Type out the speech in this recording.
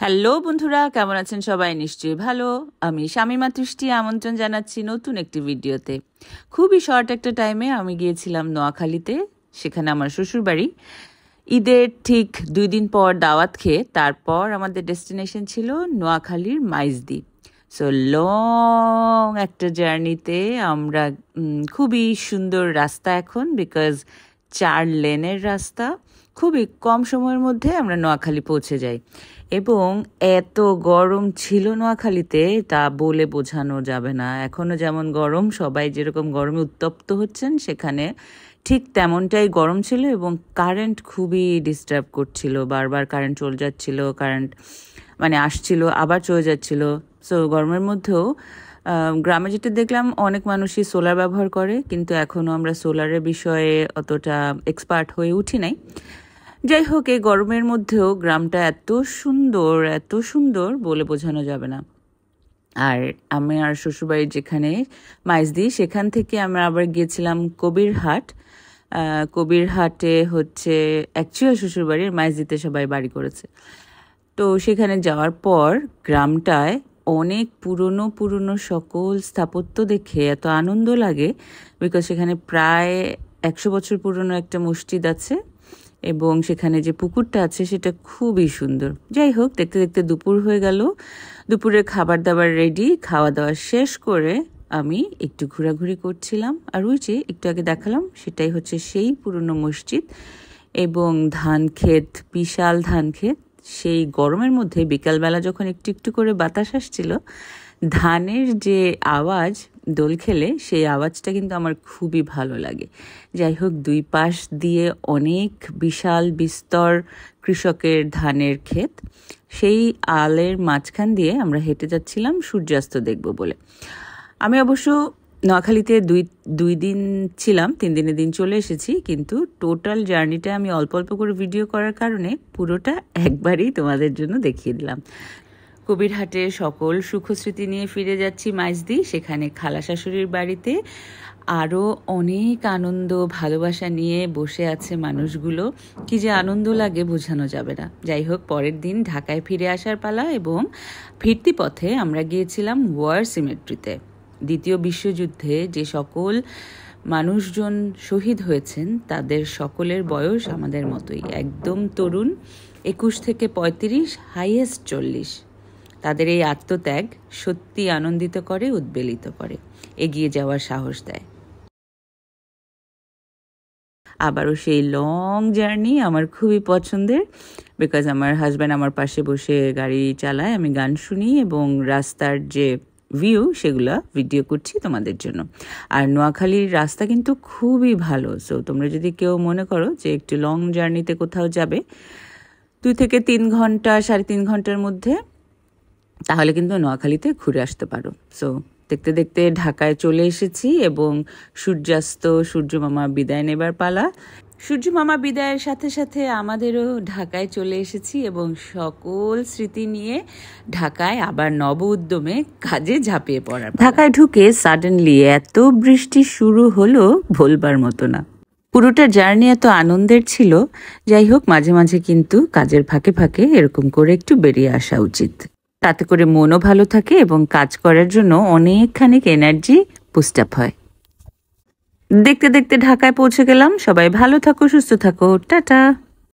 Hello বন্ধুরা, কেমন আছেন সবাই? নিশ্চয়ই ভালো। আমি শামিমা তৃষ্টি আমন্ত্রণ জানাচ্ছি নতুন একটি ভিডিওতে। খুবই শর্ট একটা টাইমে আমি গিয়েছিলাম নোয়াখালীতে, সেখানে আমার শ্বশুরবাড়ি। ঈদের ঠিক 2 দিন পর দাওয়াত খেয়ে তারপর আমাদের ডেস্টিনেশন ছিল নোয়াখালীর মাইজদি। সো লং একটা জার্নিতে আমরা খুবই সুন্দর রাস্তা এখন, বিকজ 4 লেনের রাস্তা। খুবই কম সময়ের মধ্যে আমরা নোয়াখালী পৌঁছে যাই এবং এত গরম ছিল নোয়াখালীতে তা বলে বোঝানো যাবে না। এখনও যেমন গরম, সবাই যেরকম গরমে উত্তপ্ত হচ্ছেন, সেখানে ঠিক তেমনটাই গরম ছিল এবং কারেন্ট খুবই ডিস্টার্ব করছিল। বারবার কারেন্ট চলে যাচ্ছিল, কারেন্ট মানে আসছিল আবার চলে যাচ্ছিল। সো গরমের মধ্যেও গ্রামে যেটা দেখলাম, অনেক মানুষই সোলার ব্যবহার করে, কিন্তু এখনও আমরা সোলারের বিষয়ে অতটা এক্সপার্ট হয়ে উঠি নাই। যাই হোক, এই গরমের মধ্যেও গ্রামটা এত সুন্দর বলে বোঝানো যাবে না। আর আমি আর শ্বশুরবাড়ির যেখানে মাইজদি, সেখান থেকে আমরা আবার গিয়েছিলাম কবিরহাট। কবিরহাটে হচ্ছে অ্যাকচুয়াল শ্বশুরবাড়ির, মাইজদিতে সবাই বাড়ি করেছে। তো সেখানে যাওয়ার পর গ্রামটায় অনেক পুরনো সকল স্থাপত্য দেখে এত আনন্দ লাগে, বিকজ সেখানে প্রায় 100 বছর পুরনো একটা মসজিদ আছে এবং সেখানে যে পুকুরটা আছে সেটা খুবই সুন্দর। যাই হোক, দেখতে দেখতে দুপুর হয়ে গেল। দুপুরে খাবার দাবার রেডি, খাওয়া দাওয়া শেষ করে আমি একটু ঘোরাঘুরি করছিলাম। আর ওই যে একটু আগে দেখালাম, সেটাই হচ্ছে সেই পুরনো মসজিদ এবং ধান ক্ষেত, বিশাল ধান ক্ষেত। সেই গরমের মধ্যে বিকালবেলা যখন একটু একটু করে বাতাস আসছিল, ধানের যে আওয়াজ দোল খেলে, সেই আওয়াজটা কিন্তু আমার খুবই ভালো লাগে। যাই হোক, 2 পাশ দিয়ে অনেক বিশাল বিস্তর কৃষকের ধানের ক্ষেত। সেই আলের মাঝখান দিয়ে আমরা হেঁটে যাচ্ছিলাম সূর্যাস্ত দেখব বলে। আমি অবশ্য নোয়াখালীতে দুই দিন ছিলাম, 3 দিনের দিন চলে এসেছি, কিন্তু টোটাল জার্নিটা আমি অল্প অল্প করে ভিডিও করার কারণে পুরোটা একবারই তোমাদের জন্য দেখিয়ে দিলাম। কবিরহাটের সকল সুখস্মৃতি নিয়ে ফিরে যাচ্ছি মাইজদি। সেখানে খালা শাশুড়ির বাড়িতে আরও অনেক আনন্দ ভালোবাসা নিয়ে বসে আছে মানুষগুলো। কি যে আনন্দ লাগে বোঝানো যাবে না। যাই হোক, পরের দিন ঢাকায় ফিরে আসার পালা এবং ফিরতি পথে আমরা গিয়েছিলাম ওয়ার সিমেট্রিতে। দ্বিতীয় বিশ্বযুদ্ধে যে সকল মানুষজন শহীদ হয়েছেন, তাদের সকলের বয়স আমাদের মতোই, একদম তরুণ, 21 থেকে 35, হাইয়েস্ট 40। তাদের এই আত্মত্যাগ সত্যি আনন্দিত করে, উদ্বেলিত করে, এগিয়ে যাওয়ার সাহস দেয়। আবারও সেই লং জার্নি আমার খুবই পছন্দের, বিকজ আমার হাজব্যান্ড আমার পাশে বসে গাড়ি চালায়, আমি গান শুনি এবং রাস্তার যে ভিউ সেগুলো ভিডিও করছি তোমাদের জন্য। আর নোয়াখালীর রাস্তা কিন্তু খুবই ভালো। সো তোমরা যদি কেউ মনে করো যে একটু লং জার্নিতে কোথাও যাবে 2 থেকে 3 ঘন্টা, 3.5 ঘন্টার মধ্যে, তাহলে কিন্তু নোয়াখালীতে ঘুরে আসতে পারো। সো দেখতে দেখতে ঢাকায় চলে এসেছি এবং সূর্যাস্ত, সূর্যমামা বিদায় নেবার পালা। সূর্যমামা বিদায়ের সাথে সাথে আমাদেরও ঢাকায় চলে এসেছি এবং সকল স্মৃতি নিয়ে ঢাকায় আবার নব উদ্যমে কাজে ঝাঁপিয়ে পড়া। ঢাকায় ঢুকে সাডেনলি এত বৃষ্টি শুরু হলো, বলবার মতো না। পুরোটা জার্নি এত আনন্দের ছিল। যাই হোক, মাঝে মাঝে কিন্তু কাজের ফাঁকে ফাঁকে এরকম করে একটু বেরিয়ে আসা উচিত। তাতে করে মনও ভালো থাকে এবং কাজ করার জন্য অনেকখানি এনার্জি বুস্ট আপ হয়। দেখতে দেখতে ঢাকায় পৌঁছে গেলাম। সবাই ভালো থাকো, সুস্থ থাকো, টাটা।